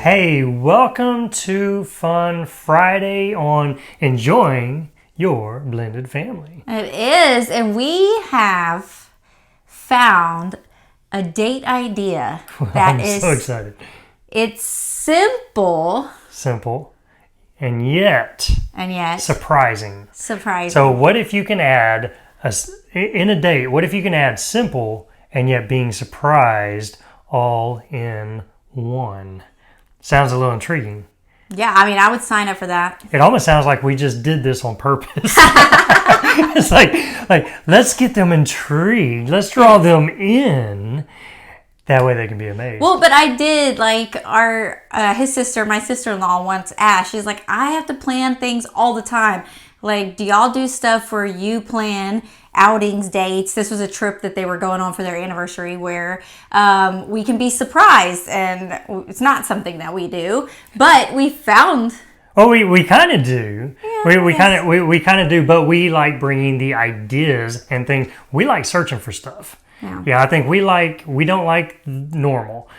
Hey, welcome to Fun Friday on Enjoying Your Blended Family. It is, and we have found a date idea that I'm so excited. It's simple. Simple, and yet surprising. So what if you can add, in a date, what if you can add simple and yet being surprised all in one? Sounds a little intriguing. Yeah, I mean, I would sign up for that. It almost sounds like we just did this on purpose. It's like let's get them intrigued. Let's draw them in. That way they can be amazed. Well, but I did, like, my sister-in-law once asked, she's like, I have to plan things all the time. Like, do y'all do stuff where you plan outings, dates? This was a trip that they were going on for their anniversary where we can be surprised, and it's not something that we do, but we found... Well, we kind of do. Yeah, we kind of do, but we like bringing the ideas and things. We like searching for stuff. Yeah, I think we don't like normal.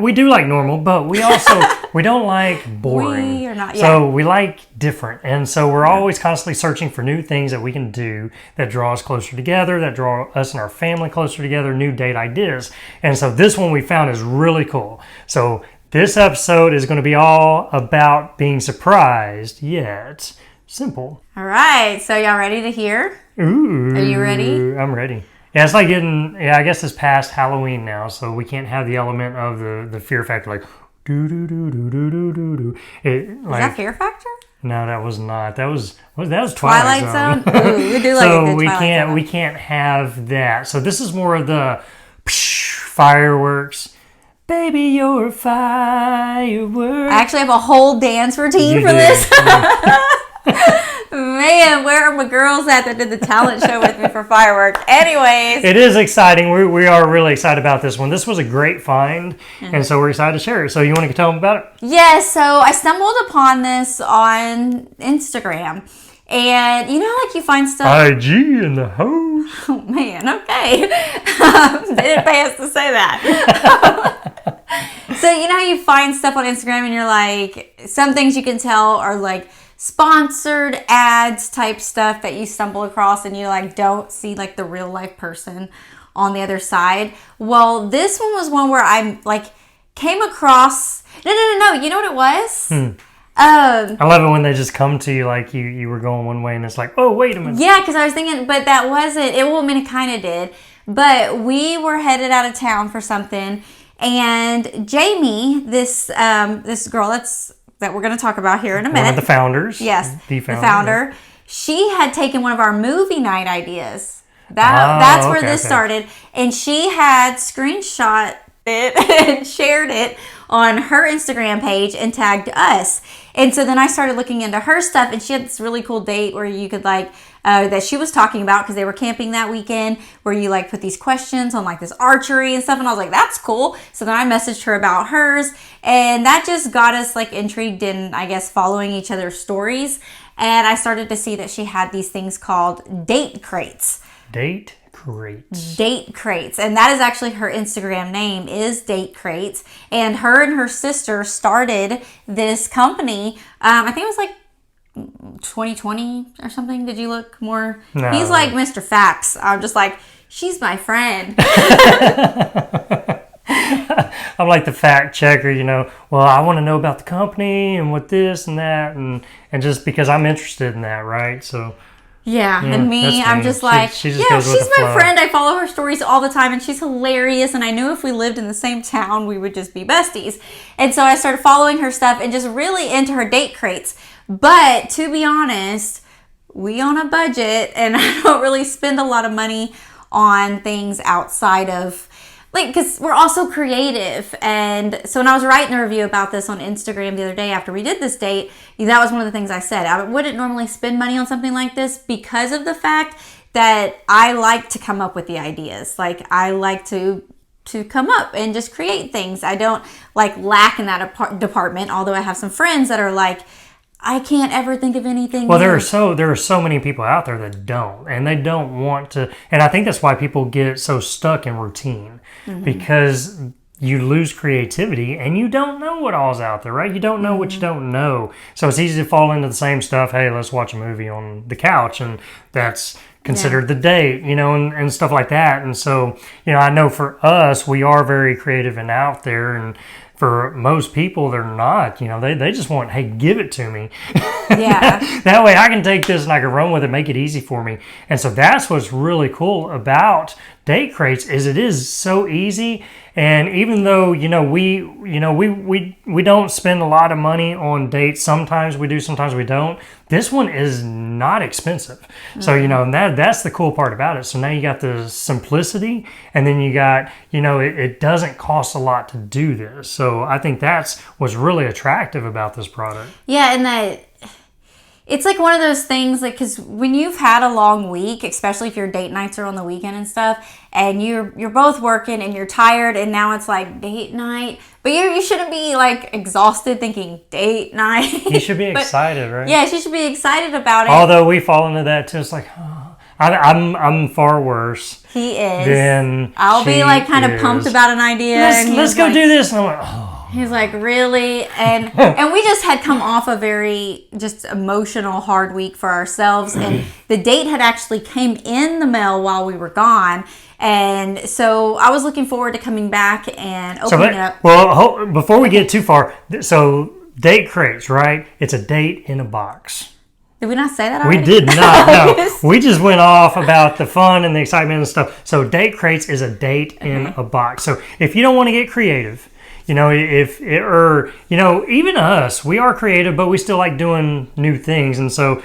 We do like normal, but we also we don't like boring. We are not. So we like different, and so we're always constantly searching for new things that we can do that draw us closer together, that draw us and our family closer together, new date ideas. And so this one we found is really cool. So this episode is going to be all about being surprised yet simple. All right, so y'all ready to hear? Ooh, are you ready? I'm ready. Yeah, it's like I guess it's past Halloween now, so we can't have the element of the fear factor, like do do do do do do do do. Is that Fear Factor? No, that was not. That was Twilight Zone. Ooh, we do like so a good we can't have that. So this is more of the fireworks. Baby, you're a firework. I actually have a whole dance routine for this. Man, where are my girls at that did the talent show with me for fireworks? Anyways. It is exciting. We are really excited about this one. This was a great find, and so we're excited to share it. So you want to tell them about it? Yeah, so I stumbled upon this on Instagram. And you know, like you find stuff... IG in the hose. Oh, man, okay. They didn't pay us to say that. So you know how you find stuff on Instagram and you're like... Some things you can tell are like... sponsored ads type stuff that you stumble across and you like don't see like the real life person on the other side. Well, this one was one where I like came across no you know what it was? I love it when they just come to you like you were going one way and it's like, oh, wait a minute. Yeah, because I was thinking, but that wasn't it. Well, I mean, it kind of did, but we were headed out of town for something, and Jamie, this girl that we're going to talk about here in a minute. One of the founders. Yes, the founder. She had taken one of our movie night ideas. That's where this started. And she had screenshot it and shared it on her Instagram page and tagged us. And so then I started looking into her stuff, and she had this really cool date where you could like, that she was talking about because they were camping that weekend, where you like put these questions on like this archery and stuff. And I was like, that's cool. So then I messaged her about hers, and that just got us like intrigued in, I guess, following each other's stories. And I started to see that she had these things called date crates. Date crates. Date crates. And that is actually her Instagram name, is Date Crates. And her sister started this company. I think it was like 2020 or something. Did you look more? No. He's like Mr. Facts. I'm just like, she's my friend. I'm like the fact checker, you know. Well, I want to know about the company and what this and that, and just because I'm interested in that, right? So yeah, and me, I'm just like, she's my friend. I follow her stories all the time, and she's hilarious. And I knew if we lived in the same town, we would just be besties. And so I started following her stuff and just really into her date crates. But to be honest, we on a budget, and I don't really spend a lot of money on things outside of, like, because we're also creative. And so when I was writing a review about this on Instagram the other day after we did this date, that was one of the things I said. I wouldn't normally spend money on something like this because of the fact that I like to come up with the ideas. Like, I like to come up and just create things. I don't like lack in that department, although I have some friends that are like, I can't ever think of anything. Well, there are so many people out there that don't, and they don't want to. And I think that's why people get so stuck in routine, because you lose creativity and you don't know what all's out there, right? You don't know what you don't know. So it's easy to fall into the same stuff. Hey, let's watch a movie on the couch, and that's considered the date, and stuff like that. And so, I know for us, we are very creative and out there, and for most people, they're not. They just want, hey, give it to me. Yeah. That way I can take this and I can run with it, make it easy for me. And so that's what's really cool about date crates is it is so easy. And even though, we don't spend a lot of money on dates. Sometimes we do, sometimes we don't. This one is not expensive. Mm-hmm. So, that's the cool part about it. So now you got the simplicity, and then you got, it doesn't cost a lot to do this. So I think that's what's really attractive about this product. Yeah, and that it's like one of those things, like, because when you've had a long week, especially if your date nights are on the weekend and stuff, and you're both working and you're tired, and now it's like date night, but you shouldn't be like exhausted thinking date night. You should be excited, right? Yes, you should be excited about it. Although we fall into that too, it's like, I'm far worse. He is. Then I'll be like kind of pumped about an idea. Let's go do this, and I'm like, oh. He's like, really? And we just had come off a very just emotional, hard week for ourselves. And the date had actually came in the mail while we were gone. And so I was looking forward to coming back and opening it up. Well, before we get too far, so date crates, right? It's a date in a box. Did we not say that already? We did not, no. We just went off about the fun and the excitement and stuff. So date crates is a date in a box. So if you don't want to get creative, even us, we are creative, but we still like doing new things. And so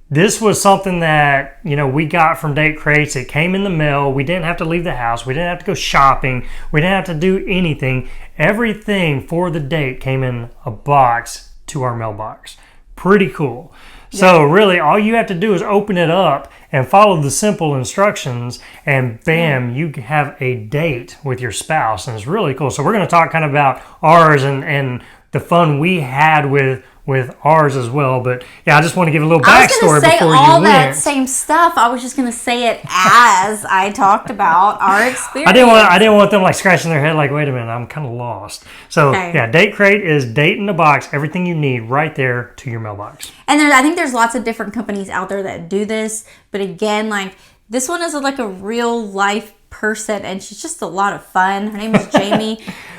this was something that, we got from Date Crates. It came in the mail. We didn't have to leave the house. We didn't have to go shopping. We didn't have to do anything. Everything for the date came in a box to our mailbox. Pretty cool. Yeah. So really, all you have to do is open it up and follow the simple instructions, and bam, you have a date with your spouse, and it's really cool. So we're going to talk kind of about ours and the fun we had with ours as well. But yeah, I just want to give a little backstory before you went. I was going to say all that same stuff. I was just going to say it as I talked about our experience. I didn't want them like scratching their head like, wait a minute, I'm kind of lost. So yeah, Date Crate is date in a box, everything you need right there to your mailbox. And I think there's lots of different companies out there that do this. But again, like this one is like a real life person, and she's just a lot of fun. Her name is Jamie.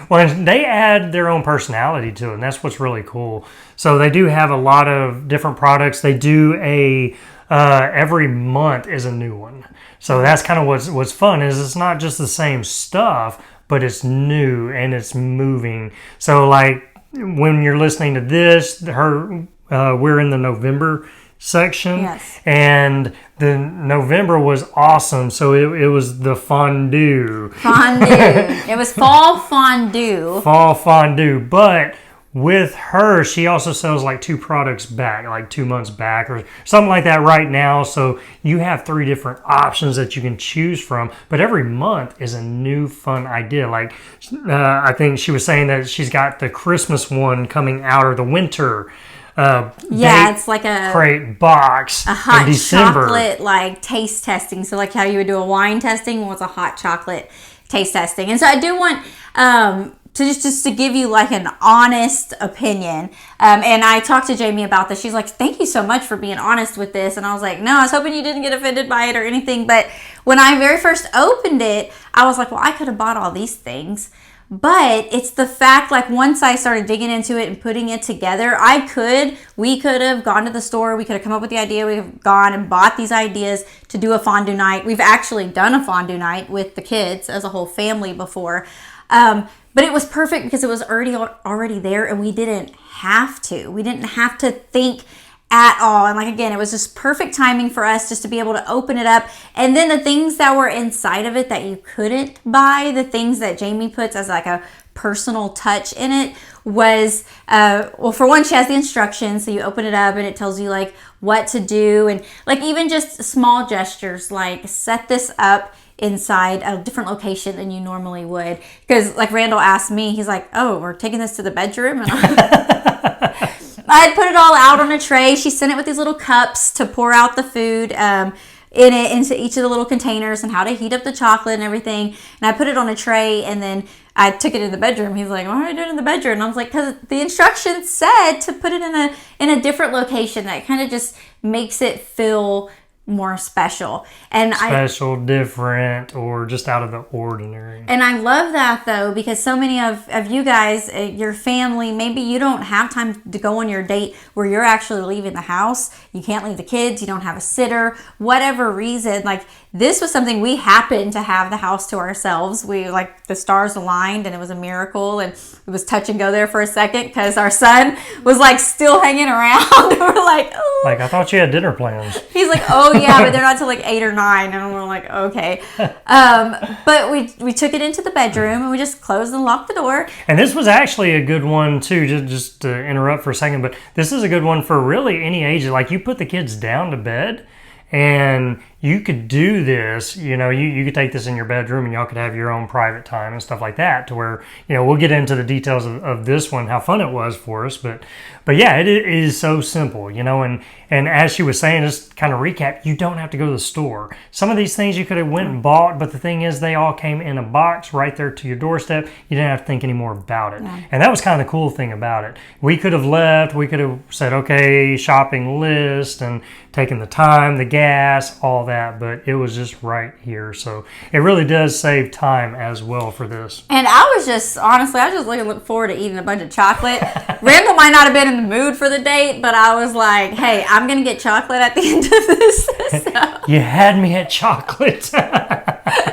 Well, they add their own personality to it, and that's what's really cool. So they do have a lot of different products. They do every month is a new one. So that's kind of what's fun is it's not just the same stuff, but it's new and it's moving. So like when you're listening to this, we're in the November section. Yes. And the November was awesome. So it was the fondue. It was fall fondue. Fall fondue. But with her, she also sells like 2 products back, like 2 months back or something like that right now. So you have 3 different options that you can choose from. But every month is a new fun idea. Like I think she was saying that she's got the Christmas one coming out, or the winter it's like a crate box, a hot in December. Chocolate like taste testing. So like how you would do a wine testing, well, it's a hot chocolate taste testing. And so I do want to just to give you like an honest opinion. And I talked to Jamie about this. She's like, thank you so much for being honest with this. And I was like, no, I was hoping you didn't get offended by it or anything. But when I very first opened it, I was like, well, I could have bought all these things. But it's the fact, like, once I started digging into it and putting it together, we could have gone to the store, we could have come up with the idea, we have gone and bought these ideas to do a fondue night. We've actually done a fondue night with the kids as a whole family before. But it was perfect because it was already there, and we didn't have to. We didn't have to think at all. And like, again, it was just perfect timing for us just to be able to open it up. And then the things that were inside of it that you couldn't buy, the things that Jamie puts as like a personal touch in it was, well, for one, she has the instructions. So you open it up and it tells you like what to do. And like even just small gestures, like set this up inside a different location than you normally would. Because like Randall asked me, he's like, oh, we're taking this to the bedroom? And I'd put it all out on a tray. She sent it with these little cups to pour out the food in it into each of the little containers and how to heat up the chocolate and everything. And I put it on a tray, and then I took it in the bedroom. He's like, why are you doing it in the bedroom? And I was like, because the instructions said to put it in a different location that kind of just makes it feel more special. And different, or just out of the ordinary. And I love that, though, because so many of you guys, your family, maybe you don't have time to go on your date where you're actually leaving the house. You can't leave the kids. You don't have a sitter. Whatever reason, like, this was something we happened to have the house to ourselves. We, like, the stars aligned and it was a miracle, and it was touch and go there for a second because our son was, like, still hanging around. We're like, oh. Like, I thought you had dinner plans. He's like, oh yeah, but they're not till like 8 or 9, and we're like, okay. But we took it into the bedroom and we just closed and locked the door. And this was actually a good one too. Just to interrupt for a second, but this is a good one for really any age. Like, you put the kids down to bed, and you could do this, you could take this in your bedroom and y'all could have your own private time and stuff like that, to where, we'll get into the details of this one, how fun it was for us. But yeah, it is so simple, and as she was saying, just kind of recap, you don't have to go to the store. Some of these things you could have went and bought, but the thing is, they all came in a box right there to your doorstep. You didn't have to think any more about it. Yeah. And that was kind of the cool thing about it. We could have left, we could have said, okay, shopping list, and taken the time, the gas, all that, but it was just right here. So it really does save time as well for this. And I was just looking forward to eating a bunch of chocolate. Randall might not have been in the mood for the date, but I was like, hey, I'm going to get chocolate at the end of this. So. You had me at chocolate.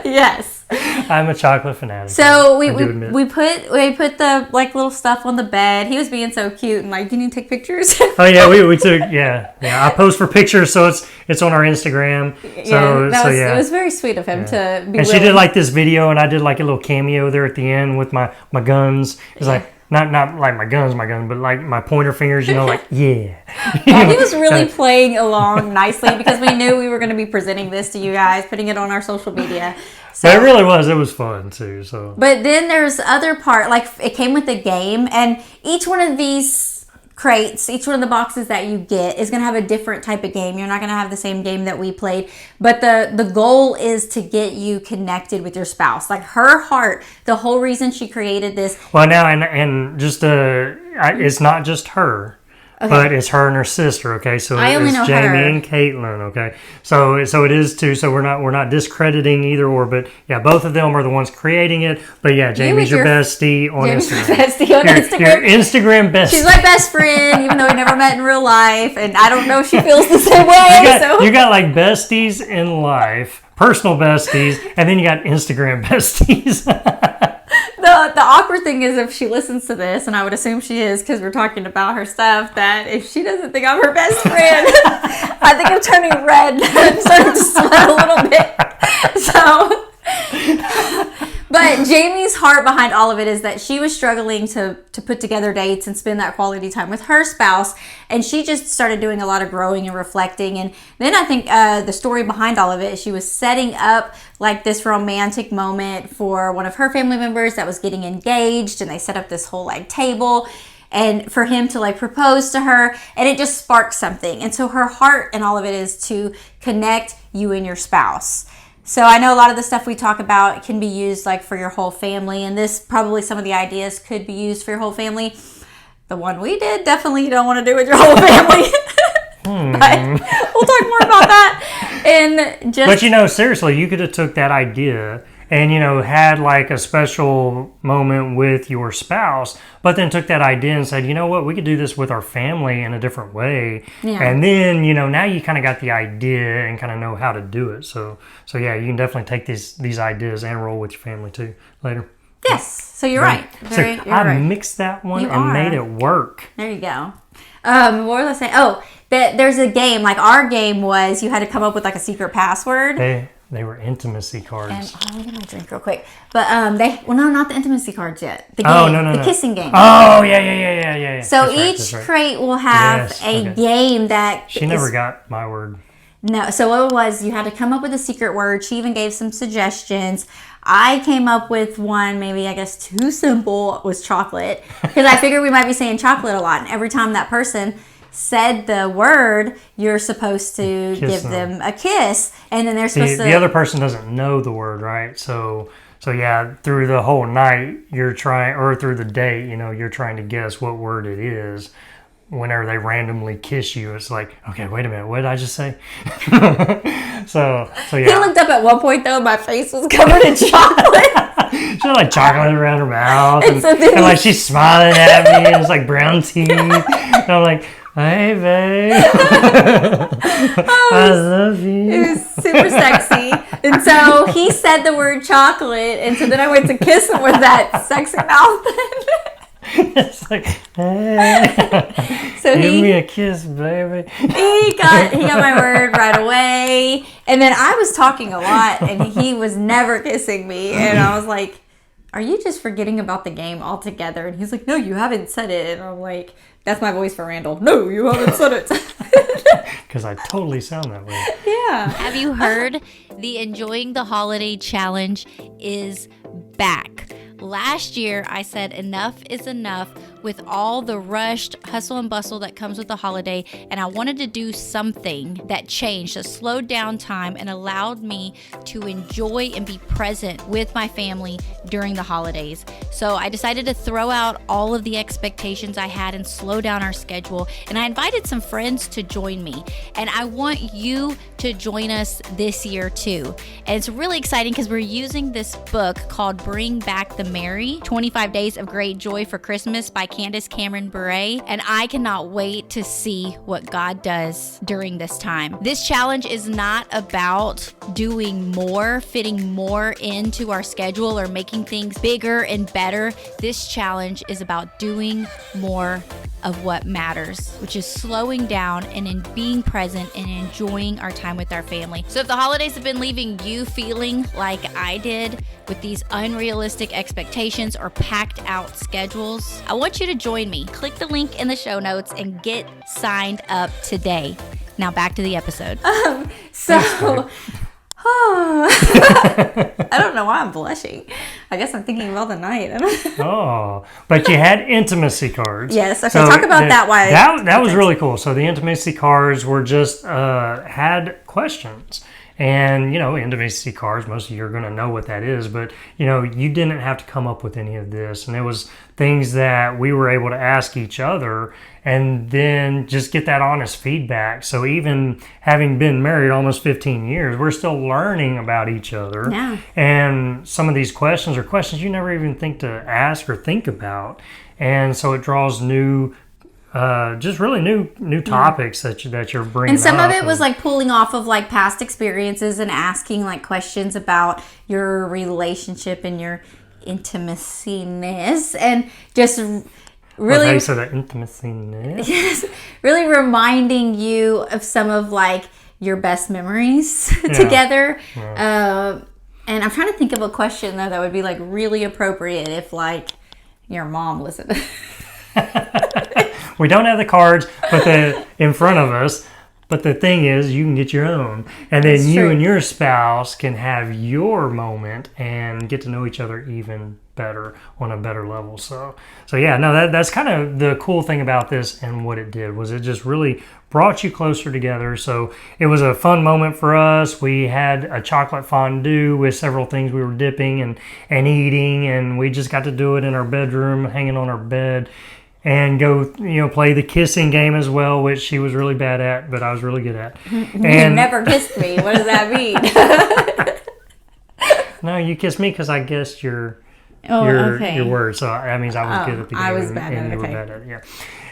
Yes. I'm a chocolate fanatic. So we put the like little stuff on the bed. He was being so cute and like, you need to take pictures. Oh yeah, we took I post for pictures, so it's on our Instagram. It was very sweet of him to be. And she did like this video, and I did like a little cameo there at the end with my guns. It's like not like my guns, but like my pointer fingers, like yeah. He was really playing along nicely because we knew we were going to be presenting this to you guys, putting it on our social media. So, but it was fun too. So, but then there's other part, like it came with the game, and each one of these crates, each one of the boxes that you get is going to have a different type of game. You're not going to have the same game that we played, but the goal is to get you connected with your spouse. Like, her heart, the whole reason she created this. Well, now and just it's not just her. Okay. But it's her and her sister, okay? So it's Jamie and Caitlin, okay? So it is too. So we're not discrediting either or, but yeah, both of them are the ones creating it. But yeah, Jamie's your bestie on Instagram. Your Instagram bestie. She's my best friend, even though we never met in real life, and I don't know if she feels the same way. You got like besties in life, personal besties, and then you got Instagram besties. The awkward thing is, if she listens to this, and I would assume she is because we're talking about her stuff, that if she doesn't think I'm her best friend, I think I'm turning red and starting to sweat a little bit. So, but Jamie's heart behind all of it is that she was struggling to put together dates and spend that quality time with her spouse, and she just started doing a lot of growing and reflecting. And then I think the story behind all of it is she was setting up like this romantic moment for one of her family members that was getting engaged, and they set up this whole like table and for him to like propose to her, and it just sparked something. And so her heart and all of it is to connect you and your spouse. So I know a lot of the stuff we talk about can be used like for your whole family, and this probably some of the ideas could be used for your whole family. The one we did, definitely you don't want to do with your whole family. But we'll talk more about that. But seriously, you could have took that idea and had like a special moment with your spouse, but then took that idea and said, you know what, we could do this with our family in a different way. Yeah. And then now you kind of got the idea and kind of know how to do it. So yeah, you can definitely take these ideas and roll with your family too later. Yes, so you're right. I mixed that one made it work. There you go. What was I saying? Oh, there's a game. Like, our game was you had to come up with like a secret password. They were intimacy cards. And let me get my drink real quick. But not the intimacy cards yet. The game, the kissing game. Oh yeah. So each crate will have a game that she never got my word. No, so what it was, you had to come up with a secret word. She even gave some suggestions. I came up with one, maybe I guess too simple, was chocolate. Because I figured we might be saying chocolate a lot. And every time that person said the word, you're supposed to give them a kiss, and then they're supposed to. The other person doesn't know the word, right? So yeah, through the whole night, you're trying, or through the day, you're trying to guess what word it is. Whenever they randomly kiss you, it's like, okay, wait a minute, what did I just say? so yeah. He looked up at one point though, my face was covered in chocolate. She had like chocolate around her mouth, and like she's smiling at me, and it's like brown teeth. And I'm like, hey, babe. I love you. It was super sexy. And so he said the word chocolate, and so then I went to kiss him with that sexy mouth. It's like, hey, so give me a kiss, baby. He got my word right away. And then I was talking a lot, and he was never kissing me. And I was like, are you just forgetting about the game altogether? And he's like, no, you haven't said it. And I'm like, that's my voice for Randall. No, you haven't said it. Because I totally sound that way. Yeah. Have you heard the Enjoying the Holiday Challenge is back? Last year, I said enough is enough with all the rushed hustle and bustle that comes with the holiday, and I wanted to do something that changed, that slowed down time and allowed me to enjoy and be present with my family during the holidays. So I decided to throw out all of the expectations I had and slow down our schedule, and I invited some friends to join me, and I want you to join us this year too. And it's really exciting because we're using this book called Bring Back the Merry, 25 Days of Great Joy for Christmas by Candace Cameron Bure, and I cannot wait to see what God does during this time. This challenge is not about doing more, fitting more into our schedule or making things bigger and better. This challenge is about doing more of what matters, which is slowing down and in being present and enjoying our time with our family. So if the holidays have been leaving you feeling like I did with these unrealistic expectations or packed out schedules, I want you to join me. Click the link in the show notes and get signed up today. Now back to the episode. I don't know why I'm blushing. I guess I'm thinking about the night. Oh, but you had intimacy cards. Yes. Okay, so talk about that. Why that was really cool. So the intimacy cards were just had questions. And, intimacy cards, most of you are going to know what that is, but, you didn't have to come up with any of this. And it was things that we were able to ask each other and then just get that honest feedback. So even having been married almost 15 years, we're still learning about each other. Yeah. And some of these questions are questions you never even think to ask or think about. And so it draws just really new topics that you're bringing. And some of it was like pulling off of like past experiences and asking like questions about your relationship and your intimacy-ness, and just really. Okay, so the intimacy-ness. Yes, really reminding you of some of like your best memories together. Yeah. And I'm trying to think of a question though that would be like really appropriate if like your mom listened. We don't have the cards, but in front of us. But the thing is, you can get your own, and then That's you true. and your spouse can have your moment and get to know each other even better on a better level. So yeah, no, that's kind of the cool thing about this, and what it did was it just really brought you closer together. So it was a fun moment for us. We had a chocolate fondue with several things we were dipping and eating, and we just got to do it in our bedroom, hanging on our bed. And go, play the kissing game as well, which she was really bad at, but I was really good at. You never kissed me. What does that mean? No, you kissed me because I guessed your word. So that means I was good at the game. I was bad at it. You were bad at it, yeah.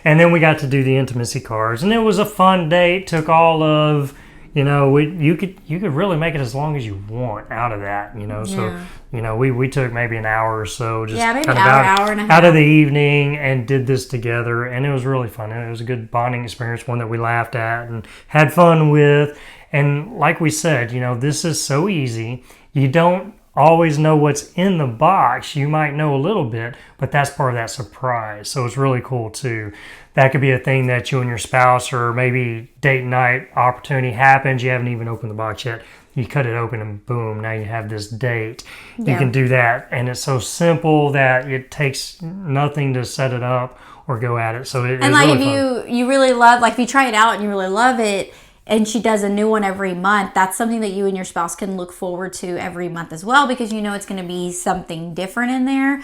And then we got to do the intimacy cards, and it was a fun date. Took all of, you could really make it as long as you want out of that, So, we took maybe an hour or so, just maybe kind of hour and a half out of the evening, and did this together, and it was really fun. It was a good bonding experience, one that we laughed at and had fun with. And like we said, this is so easy. You don't always know what's in the box. You might know a little bit, but that's part of that surprise. So it's really cool too. That could be a thing that you and your spouse, or maybe date night opportunity happens. You haven't even opened the box yet. you cut it open and boom, now you have this date. You can do that, and it's so simple that it takes nothing to set it up or go at it. So and like really if you really love, like if you try it out and you really love it, and she does a new one every month, that's something that you and your spouse can look forward to every month as well, because you know it's going to be something different in there.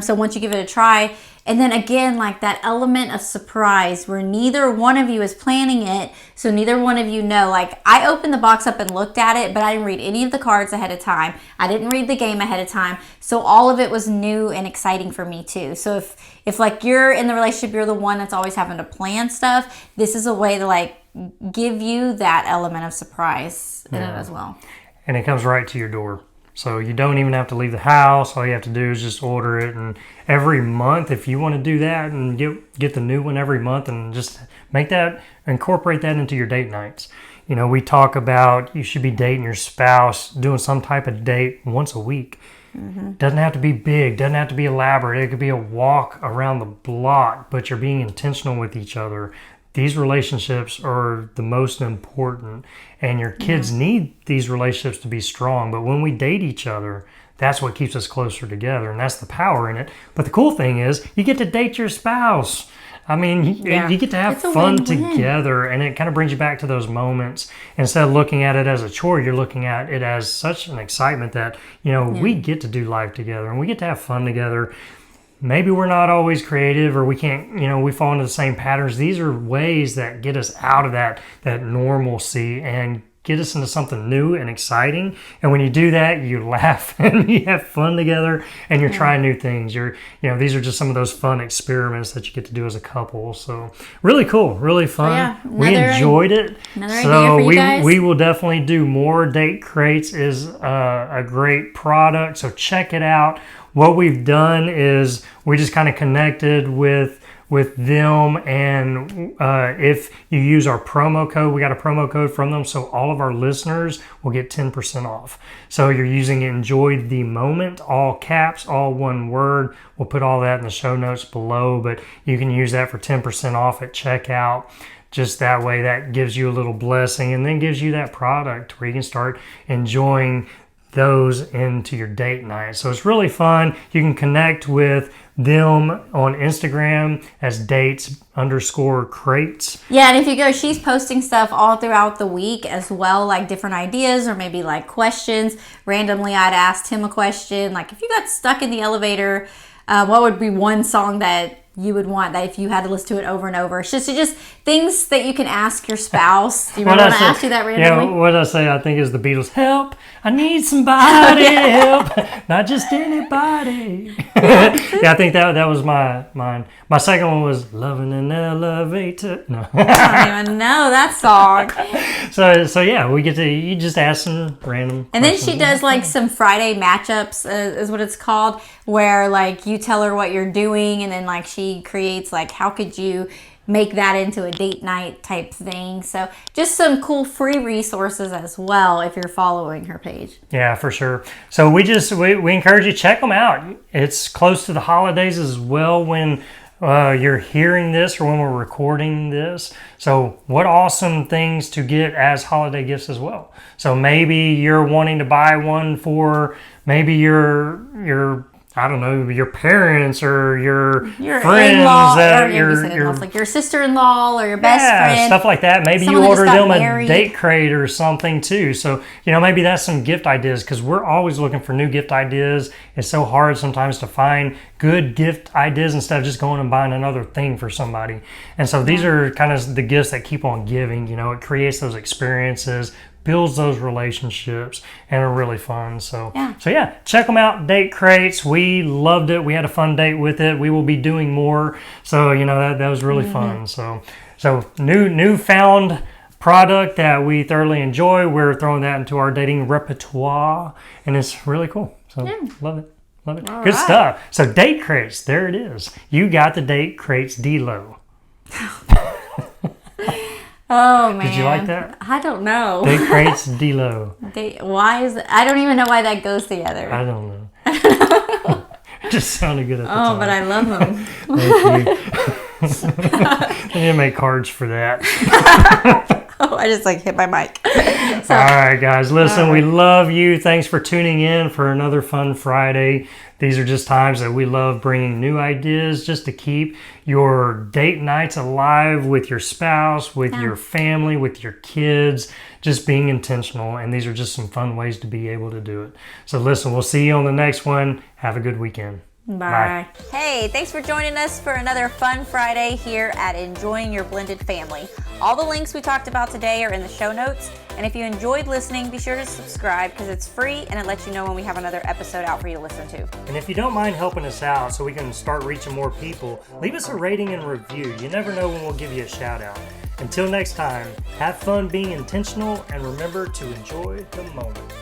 So once you give it a try, and then again, like that element of surprise where neither one of you is planning it, so neither one of you know. Like I opened the box up and looked at it, but I didn't read any of the cards ahead of time. I didn't read the game ahead of time. So all of it was new and exciting for me too. So if like you're in the relationship, you're the one that's always having to plan stuff, this is a way to like give you that element of surprise in it as well. And it comes right to your door. So you don't even have to leave the house. All you have to do is just order it. And every month, if you want to do that and get the new one every month and just incorporate that into your date nights. You know, we talk about you should be dating your spouse, doing some type of date once a week. Doesn't have to be big, doesn't have to be elaborate. It could be a walk around the block, but you're being intentional with each other. These relationships are the most important, and your kids need these relationships to be strong. But when we date each other, that's what keeps us closer together, and that's the power in it. But the cool thing is you get to date your spouse. I mean, you get to have fun together, and it kind of brings you back to those moments. Instead of looking at it as a chore, you're looking at it as such an excitement that, you know, we get to do life together, and we get to have fun together. Maybe we're not always creative, or we can't, you know, we fall into the same patterns. These are ways that get us out of that normalcy and get us into something new and exciting. And when you do that, you laugh and you have fun together, and you're trying new things. These are just some of those fun experiments that you get to do as a couple. So really cool, really fun. We enjoyed it. So we will definitely do more. Date Crates is a great product, so check it out. What we've done is we just kind of connected with them, and if you use our promo code, we got a promo code from them, so all of our listeners will get 10% off. So you're using Enjoy the Moment, all caps, all one word. We'll put all that in the show notes below, but you can use that for 10% off at checkout. Just that way, that gives you a little blessing, and then gives you that product where you can start enjoying those into your date night. So it's really fun. You can connect with them on Instagram as dates_crates. Yeah, and if you go, she's posting stuff all throughout the week as well, like different ideas or maybe like questions. Randomly, I'd asked him a question, like if you got stuck in the elevator, what would be one song that you would want that if you had to listen to it over and over? It's just things that you can ask your spouse. Do you remember when I asked you that randomly? Yeah, what I say, I think is the Beatles. Help, I need somebody help, not just anybody. Yeah, I think that was mine. My second one was Loving an Elevator. No. I don't even know that song. So yeah, we get to, you just ask some random And questions. then she does like some Friday matchups is what it's called, where like you tell her what you're doing, and then like she creates like how could you make that into a date night type thing. So just some cool free resources as well if you're following her page. Yeah, for sure. So we encourage you, check them out. It's close to the holidays as well when you're hearing this or when we're recording this. So what awesome things to get as holiday gifts as well. So maybe you're wanting to buy one for maybe your I don't know, your parents or your friends, like your sister-in-law or your best friend, stuff like that. Maybe you order them a date crate or something too. So maybe that's some gift ideas, because we're always looking for new gift ideas. It's so hard sometimes to find good gift ideas instead of just going and buying another thing for somebody. And so these are kind of the gifts that keep on giving. It creates those experiences, builds those relationships, and are really fun. So yeah, check them out, Date Crates. We loved it. We had a fun date with it. We will be doing more. So that was really fun. So newfound product that we thoroughly enjoy. We're throwing that into our dating repertoire, and it's really cool. So love it. All good stuff. So Date Crates, there it is. You got the Date Crates D-Lo. Oh man! Did you like that? I don't know. Date Crates D-Lo. Why is it? I don't even know why that goes together. I don't know. It just sounded good at the time. Oh, but I love them. Thank you. I need to make cards for that. I just like hit my mic. So, all right, guys. Listen, we love you. Thanks for tuning in for another fun Friday. These are just times that we love bringing new ideas just to keep your date nights alive with your spouse, with your family, with your kids, just being intentional. And these are just some fun ways to be able to do it. So listen, we'll see you on the next one. Have a good weekend. Bye. Hey, thanks for joining us for another fun Friday here at Enjoying Your Blended Family. All the links we talked about today are in the show notes. And if you enjoyed listening, be sure to subscribe because it's free and it lets you know when we have another episode out for you to listen to. And if you don't mind helping us out so we can start reaching more people, leave us a rating and review. You never know when we'll give you a shout out. Until next time, have fun being intentional and remember to enjoy the moment.